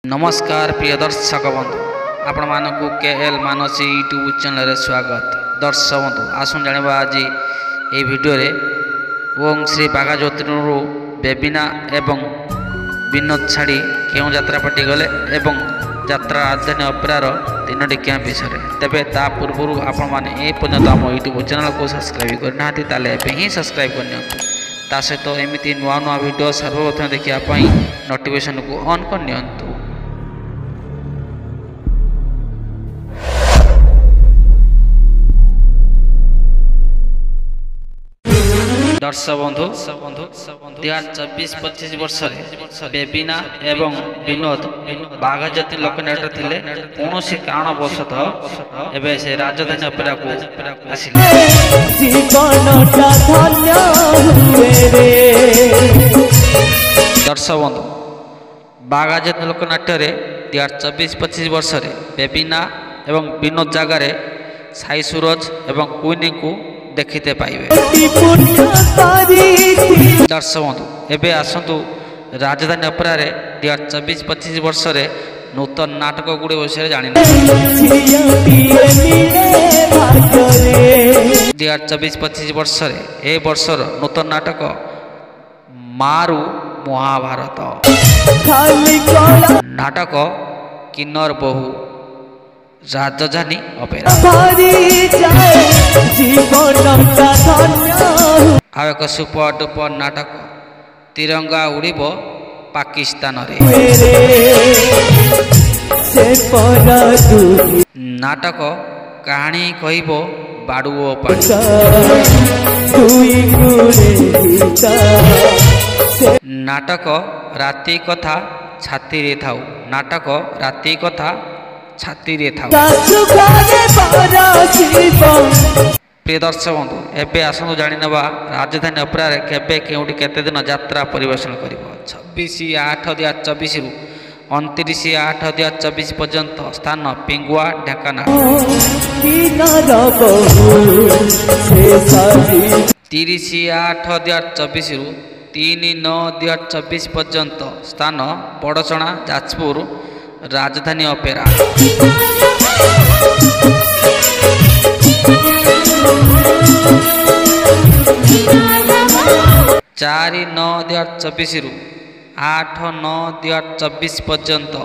नमस्कार प्रिय दर्शक बंधु आपण मानक केएल मानसी यूट्यूब चैनल स्वागत। दर्शक बंधु आसुन जानिबा आज ये वीडियो रे ओम श्री बागा ज्योतिर्णु बेबिना एवं विनोद छाड़ी क्यों यात्रा पार्टी गले एवं यात्रा राजधानी अपेरार तीनोटी कैंप विषय तेरे ता पूर्व आपण मैंने ये पर्यटन आम यूट्यूब चैनल को सब्सक्राइब करना ताले ही सब्सक्राइब करनी ता सहित एमती नुआ नुआ वीडियो सर्वप्रथम देखा नोटिफिकेशन को ऑन करनी। दर्शक बंधु 2024-25 वर्ष बेबिना एवं विनोद बाघा जाति लोकनाट्य थिले कौन से कारणवशतः एबे से राजधानी अपेरा को आसिले। दर्शक बंधु बाघा जाति लोकनाट्य रे 2024-25 वर्ष बेबिना एवं विनोद जगार साई सूरज एवं क्वीनी को देखते पाइबे। दर्शक बंधु एबे आसतु राजधानी अपेरा रे 2024-25 वर्ष नूतन नाटक गुड़े विषय जानी 2024-25 वर्ष ए वर्षर नूतन नाटक मारू महाभारत नाटक किन्नर बहु राजधानी अपेरा आ एक सुपर डुपर नाटक तिरंगा उड़ीब पाकिस्तान रे। नाटक कहानी कहब बाड़ुओ पानी नाटक राति कथा छाती रे थाउ नाटक राति कथा छाती रे थाउ। प्रिय दर्शक बंधु एबे आसनु जानि नबा राजधानी अपेरा रे केबे केउटी केते दिन यात्रा परिवेशन करिवो 26/8/2024 रु 29/8/2024 पर्यंत स्थान पिंगुआ ढेकानाल 30/8/2024 रु 3/9/2024 पर्यंत स्थान बड़चणा जाजपुर राजधानी अपेरा 4/9/2024 रु 8/9/2024 पर्यंत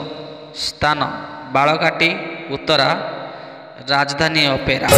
स्थान बालकाटी उत्तरा राजधानी अपेरा।